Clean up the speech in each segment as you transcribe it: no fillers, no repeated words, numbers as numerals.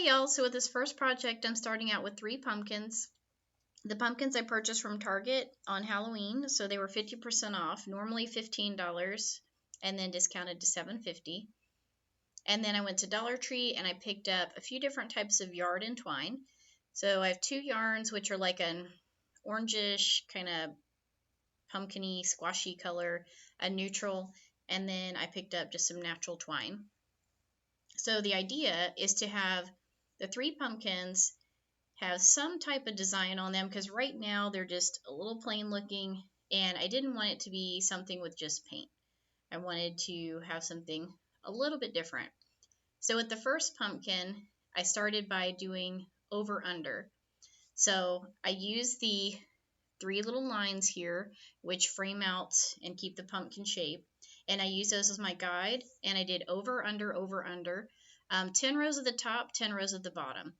Hey y'all, so with this first project, I'm starting out with 3 pumpkins. The pumpkins I purchased from Target on Halloween, so they were 50% off, normally $15, and then discounted to $7.50. And then I went to Dollar Tree and I picked up a few different types of yard and twine. So I have 2 yarns, which are like an orangish, kind of pumpkin-y, squashy color, a neutral, and then I picked up just some natural twine. So the idea is to have the 3 pumpkins have some type of design on them, because right now they're just a little plain looking, and I didn't want it to be something with just paint. I wanted to have something a little bit different. So with the first pumpkin, I started by doing over under. So I used the 3 little lines here, which frame out and keep the pumpkin shape, and I used those as my guide, and I did over under, 10 rows at the top, 10 rows at the bottom.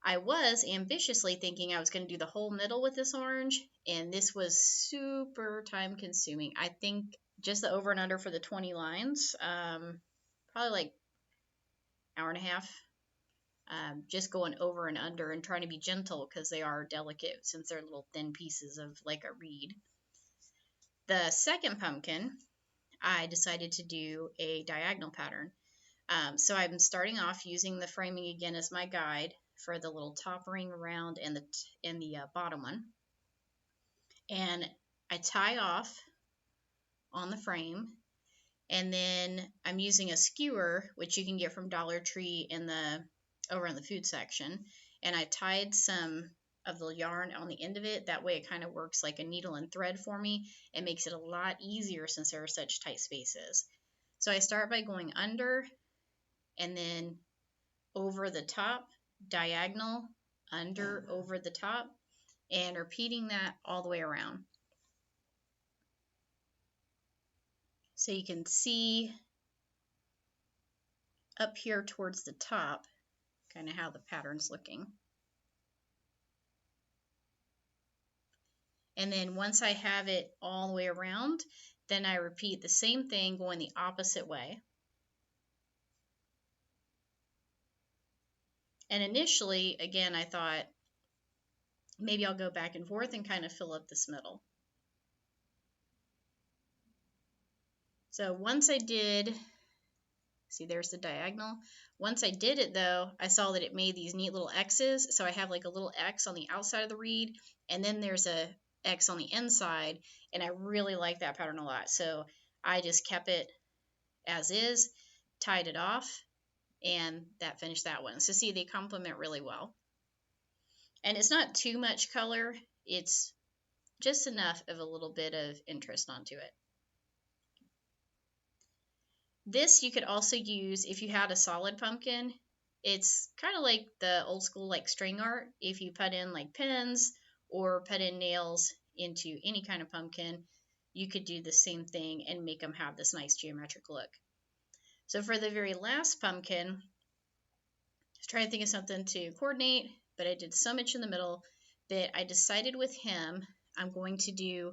I was ambitiously thinking I was going to do the whole middle with this orange, and this was super time consuming. I think just the over and under for the 20 lines, probably like hour and a half, just going over and under and trying to be gentle because they are delicate since they're little thin pieces of like a reed. The second pumpkin, I decided to do a diagonal pattern. So I'm starting off using the framing again as my guide for the little top ring around and the bottom one. And I tie off on the frame, and then I'm using a skewer, which you can get from Dollar Tree over in the food section, and I tied some of the yarn on the end of it. That way it kind of works like a needle and thread for me. It makes it a lot easier since there are such tight spaces. So I start by going under and then over the top, diagonal, under, over the top, and repeating that all the way around. So you can see up here towards the top kind of how the pattern's looking. And then once I have it all the way around, then I repeat the same thing going the opposite way. And initially, again, I thought maybe I'll go back and forth and kind of fill up this middle. So once I did, see there's the diagonal. Once I did it though, I saw that it made these neat little X's. So I have like a little X on the outside of the reed, and then there's a X on the inside, and I really like that pattern a lot. So I just kept it as is, tied it off, and that finished that one. So see, they complement really well. And it's not too much color, it's just enough of a little bit of interest onto it. This you could also use if you had a solid pumpkin. It's kind of like the old school like string art. If you put in like pins or put in nails into any kind of pumpkin, you could do the same thing and make them have this nice geometric look. So for the very last pumpkin, I was trying to think of something to coordinate, but I did so much in the middle that I decided with him I'm going to do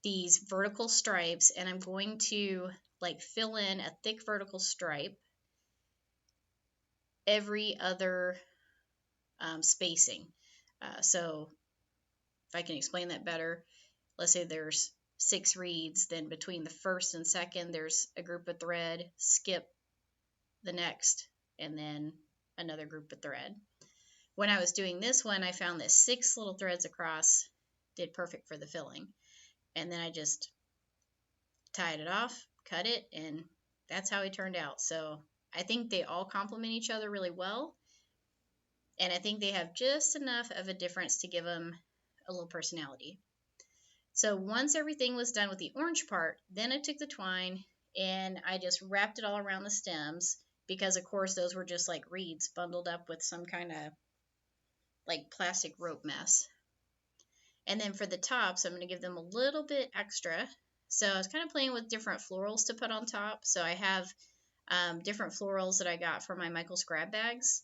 these vertical stripes, and I'm going to like fill in a thick vertical stripe every other spacing. So if I can explain that better, let's say there's 6 reeds, then between the first and second there's a group of thread, skip the next, and then another group of thread. When I was doing this one, I found that 6 little threads across did perfect for the filling, and then I just tied it off, cut it, and that's how it turned out. So I think they all complement each other really well, and I think they have just enough of a difference to give them a little personality. So once everything was done with the orange part, then I took the twine and I just wrapped it all around the stems, because of course those were just like reeds bundled up with some kind of like plastic rope mess. And then for the tops, I'm going to give them a little bit extra. So I was kind of playing with different florals to put on top. So I have different florals that I got from my Michael's grab bags.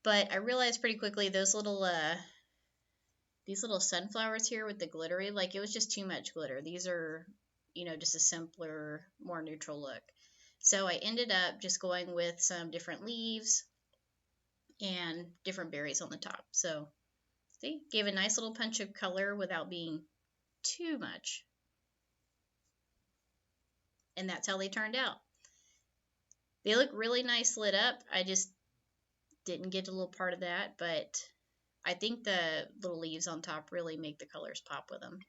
But I realized pretty quickly these little sunflowers here with the glittery, like it was just too much glitter. These are, just a simpler, more neutral look. So I ended up just going with some different leaves and different berries on the top. So see, gave a nice little punch of color without being too much. And that's how they turned out. They look really nice lit up. I just didn't get a little part of that, but I think the little leaves on top really make the colors pop with them.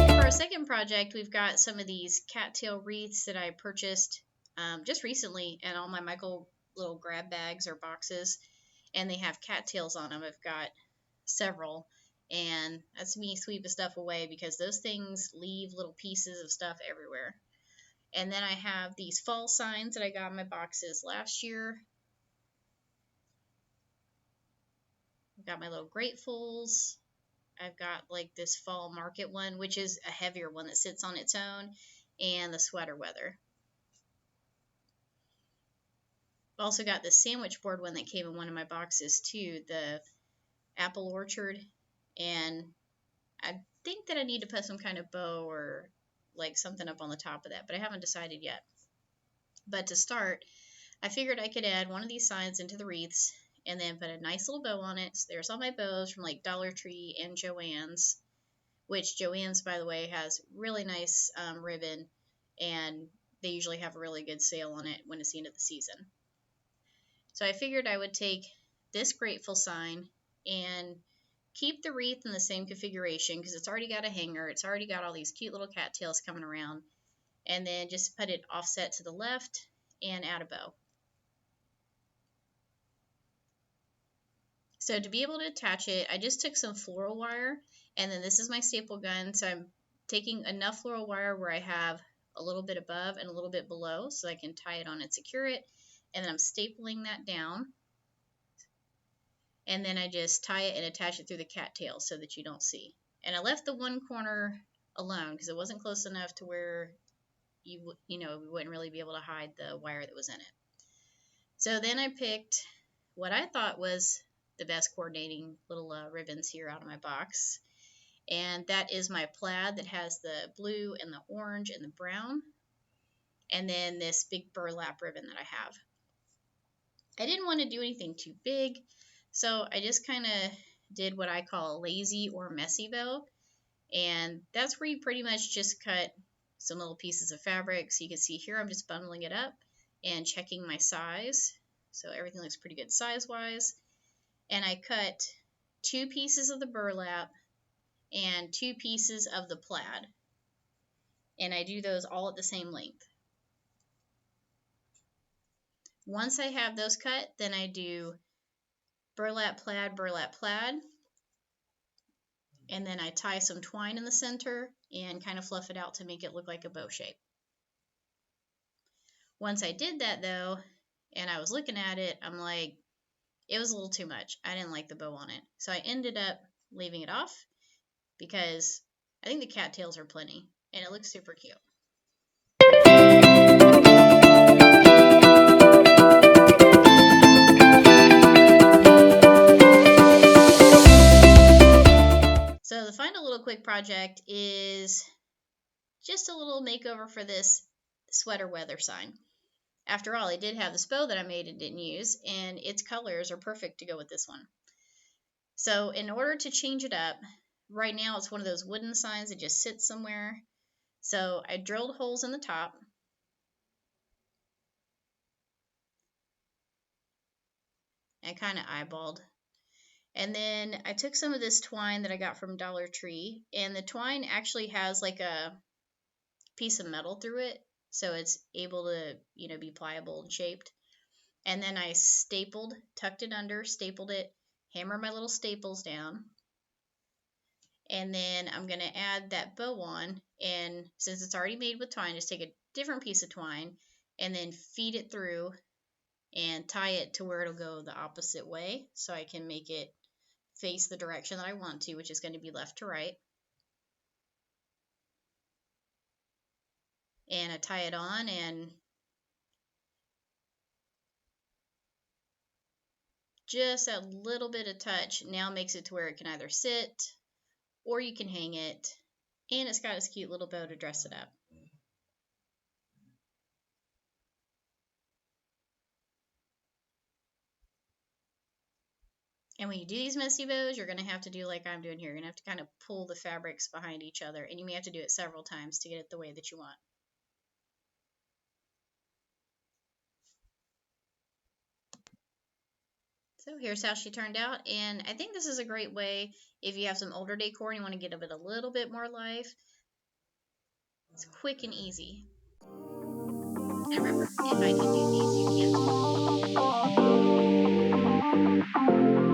For our second project, we've got some of these cattail wreaths that I purchased just recently in all my Michael little grab bags or boxes, and they have cattails on them. I've got several, and that's me sweeping stuff away because those things leave little pieces of stuff everywhere. And then I have these fall signs that I got in my boxes last year. I've got my little gratefuls. I've got like this fall market one, which is a heavier one that sits on its own, and the sweater weather. I've also got the sandwich board one that came in one of my boxes too, the apple orchard, and I think that I need to put some kind of bow or like something up on the top of that, but I haven't decided yet. But to start, I figured I could add one of these signs into the wreaths and then put a nice little bow on it. So there's all my bows from like Dollar Tree and Joann's, which Joann's, by the way, has really nice ribbon, and they usually have a really good sale on it when it's the end of the season. So I figured I would take this grateful sign and keep the wreath in the same configuration because it's already got a hanger. It's already got all these cute little cattails coming around. And then just put it offset to the left and add a bow. So to be able to attach it, I just took some floral wire, and then this is my staple gun. So I'm taking enough floral wire where I have a little bit above and a little bit below so I can tie it on and secure it. And then I'm stapling that down. And then I just tie it and attach it through the cattails so that you don't see. And I left the one corner alone because it wasn't close enough to where you wouldn't really be able to hide the wire that was in it. So then I picked what I thought was the best coordinating little ribbons here out of my box. And that is my plaid that has the blue and the orange and the brown. And then this big burlap ribbon that I have. I didn't want to do anything too big, so I just kind of did what I call a lazy or messy bow. And that's where you pretty much just cut some little pieces of fabric. So you can see here I'm just bundling it up and checking my size. So everything looks pretty good size-wise. And I cut 2 pieces of the burlap and 2 pieces of the plaid. And I do those all at the same length. Once I have those cut, then I do burlap, plaid, and then I tie some twine in the center and kind of fluff it out to make it look like a bow shape. Once I did that though, and I was looking at it, I'm like, it was a little too much. I didn't like the bow on it. So I ended up leaving it off because I think the cattails are plenty and it looks super cute. So the final little quick project is just a little makeover for this sweater weather sign. After all, I did have this bow that I made and didn't use, and its colors are perfect to go with this one. So in order to change it up, right now it's one of those wooden signs that just sits somewhere. So I drilled holes in the top. I kind of eyeballed. And then I took some of this twine that I got from Dollar Tree, and the twine actually has like a piece of metal through it, so it's able to, be pliable and shaped. And then I tucked it under, stapled it, hammered my little staples down. And then I'm going to add that bow on, and since it's already made with twine, just take a different piece of twine and then feed it through and tie it to where it'll go the opposite way so I can make it face the direction that I want to, which is going to be left to right. And I tie it on and just a little bit of touch now makes it to where it can either sit or you can hang it, and it's got this cute little bow to dress it up. And when you do these messy bows, you're going to have to do like I'm doing here. You're going to have to kind of pull the fabrics behind each other, and you may have to do it several times to get it the way that you want. So here's how she turned out, and I think this is a great way if you have some older decor and you want to give it a little bit more life. It's quick and easy. And remember, if I can do these, you can too.